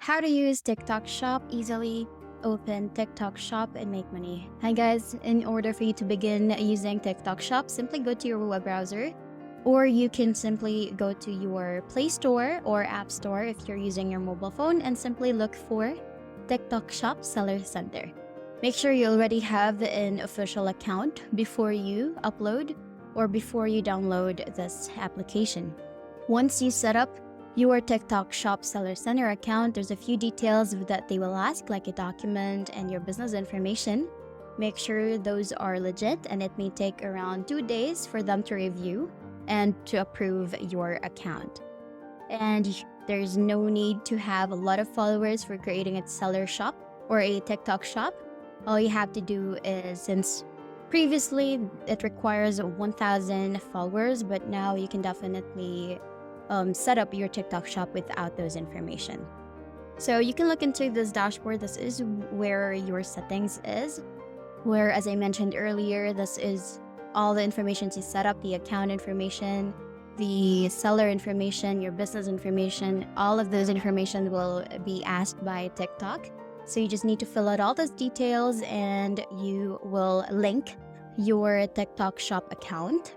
How to use TikTok Shop easily. Open TikTok Shop and make money. Hi guys, in order for you to begin using TikTok Shop, simply go to your web browser, or you can simply go to your Play Store or App Store if you're using your mobile phone and simply look for TikTok Shop Seller Center. Make sure you already have an official account before you upload or before you download this application. Once you set up your TikTok Shop Seller Center account, there's a few details that they will ask, like a document and your business information. Make sure those are legit, and it may take around 2 days for them to review and to approve your account. And there's no need to have a lot of followers for creating a seller shop or a TikTok shop. All you have to do is, since previously it requires 1,000 followers, but now you can definitely set up your TikTok shop without those information. So you can look into this dashboard. This is where your settings is, where, as I mentioned earlier, this is all the information to set up, the account information, the seller information, your business information. All of those information will be asked by TikTok. So you just need to fill out all those details and you will link your TikTok shop account.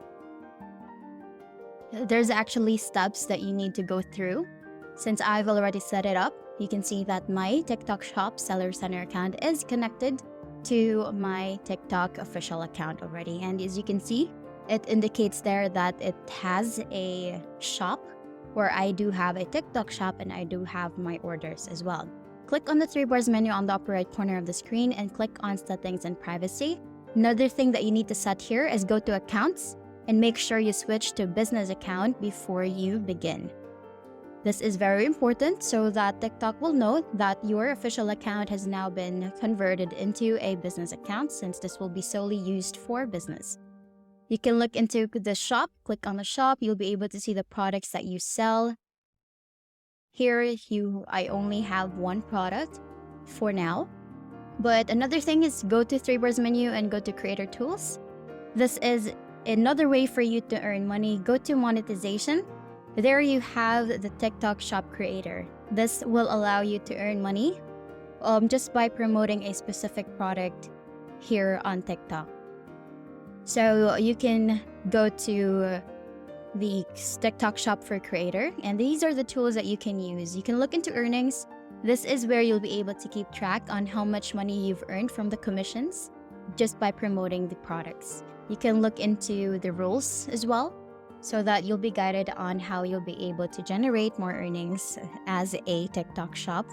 There's actually steps that you need to go through. Since I've already set it up, you can see that my TikTok Shop Seller Center account is connected to my TikTok official account already. And as you can see, it indicates there that it has a shop where I do have a TikTok shop and I do have my orders as well. Click on the three bars menu on the upper right corner of the screen and click on Settings and Privacy. Another thing that you need to set here is go to Accounts and make sure you switch to business account before you begin. This is very important so that TikTok will know that your official account has now been converted into a business account, since this will be solely used for business. You can look into the shop, click on the shop, you'll be able to see the products that you sell. Here, I only have one product for now. But another thing is go to three bars menu and go to Creator Tools. This is another way for you to earn money. Go to Monetization. There you have the TikTok Shop Creator. This will allow you to earn money just by promoting a specific product here on TikTok. So you can go to the TikTok Shop for Creator, and these are the tools that you can use. You can look into earnings. This is where you'll be able to keep track on how much money you've earned from the commissions just by promoting the products. You can look into the rules as well, so that you'll be guided on how you'll be able to generate more earnings as a TikTok shop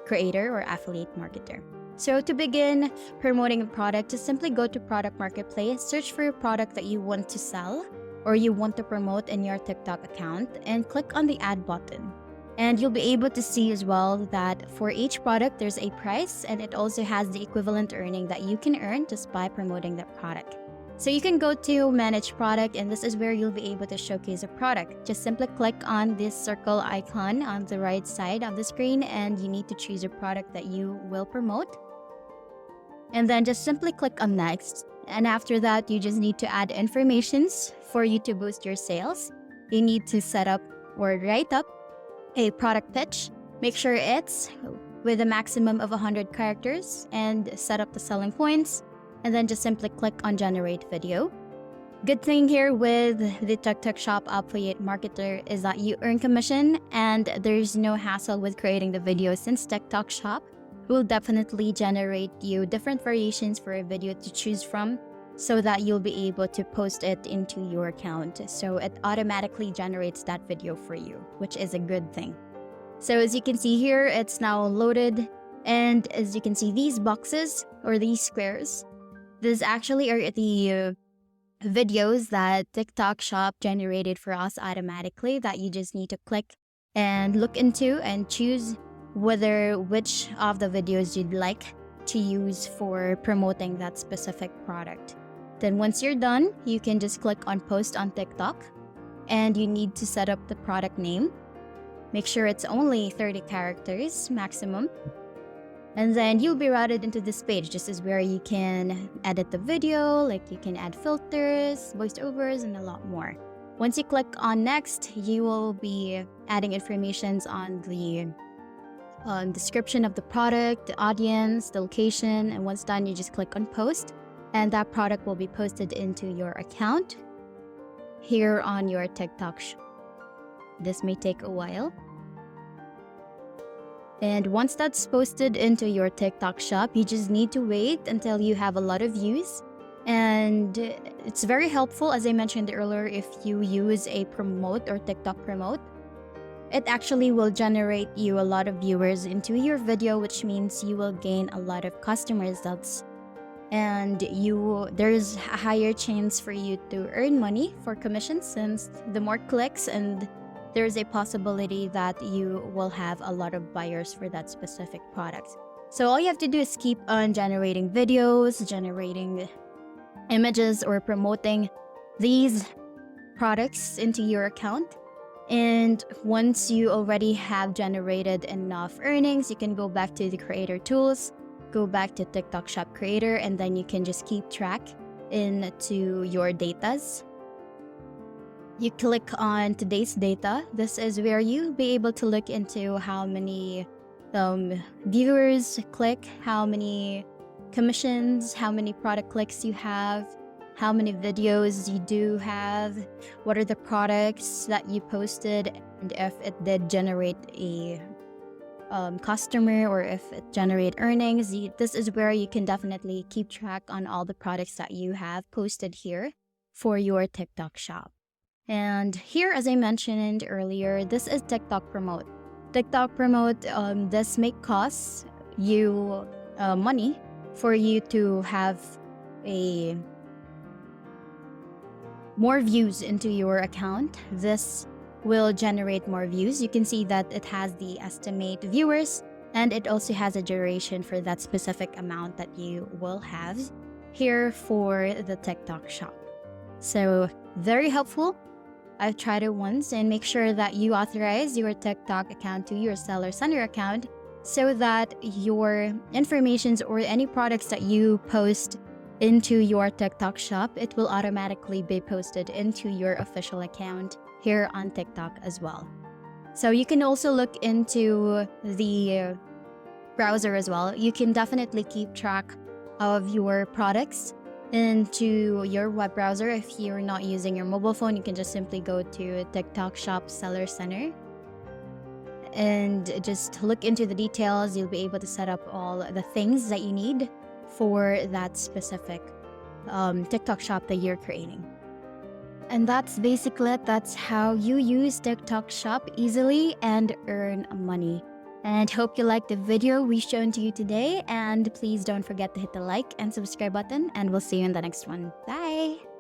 creator or affiliate marketer. So to begin promoting a product, just simply go to Product Marketplace, search for a product that you want to sell or you want to promote in your TikTok account, and click on the Add button. And you'll be able to see as well that for each product, there's a price, and it also has the equivalent earning that you can earn just by promoting that product. So you can go to Manage Product, and this is where you'll be able to showcase a product. Just simply click on this circle icon on the right side of the screen, and you need to choose a product that you will promote. And then just simply click on Next. And after that, you just need to add informations for you to boost your sales. You need to set up or write up a product pitch. Make sure it's with a maximum of 100 characters and set up the selling points. And then just simply click on Generate Video. Good thing here with the TikTok Shop Affiliate Marketer is that you earn commission and there's no hassle with creating the video, since TikTok Shop will definitely generate you different variations for a video to choose from so that you'll be able to post it into your account. So it automatically generates that video for you, which is a good thing. So as you can see here, it's now loaded. And as you can see, these boxes or these squares, these actually are the videos that TikTok Shop generated for us automatically that you just need to click and look into and choose which of the videos you'd like to use for promoting that specific product. Then once you're done, you can just click on Post on TikTok, and you need to set up the product name. Make sure it's only 30 characters maximum. And then you'll be routed into this page. This is where you can edit the video, like you can add filters, voiceovers, and a lot more. Once you click on Next, you will be adding informations on the description of the product, the audience, the location, and once done, you just click on post, and that product will be posted into your account here on your TikTok shop. This may take a while. And once that's posted into your TikTok shop, you just need to wait until you have a lot of views. And it's very helpful, as I mentioned earlier, if you use a promote or TikTok promote. It actually will generate you a lot of viewers into your video, which means you will gain a lot of customers. And there's a higher chance for you to earn money for commissions, since the more clicks, and there's a possibility that you will have a lot of buyers for that specific product. So all you have to do is keep on generating videos, generating images, or promoting these products into your account. And once you already have generated enough earnings, you can go back to the creator tools, go back to TikTok Shop Creator, and then you can just keep track into your datas. You click on today's data. This is where you'll be able to look into how many viewers click, how many commissions, how many product clicks you have, how many videos you do have, what are the products that you posted, and if it did generate a customer or if it generate earnings. This is where you can definitely keep track on all the products that you have posted here for your TikTok shop. And here, as I mentioned earlier, this is TikTok Promote. TikTok Promote, this may cost you money for you to have more views into your account. This will generate more views. You can see that it has the estimate viewers, and it also has a duration for that specific amount that you will have here for the TikTok shop. So very helpful. I've tried it once, and make sure that you authorize your TikTok account to your Seller Center account so that your informations or any products that you post into your TikTok shop, it will automatically be posted into your official account here on TikTok as well. So you can also look into the browser as well. You can definitely keep track of your products into your web browser. If you're not using your mobile phone, you can just simply go to TikTok Shop Seller Center and just look into the details. You'll be able to set up all the things that you need for that specific TikTok shop that you're creating. And that's basically it. That's how you use TikTok Shop easily and earn money. And hope you liked the video we shown to you today. And please don't forget to hit the like and subscribe button. And we'll see you in the next one. Bye!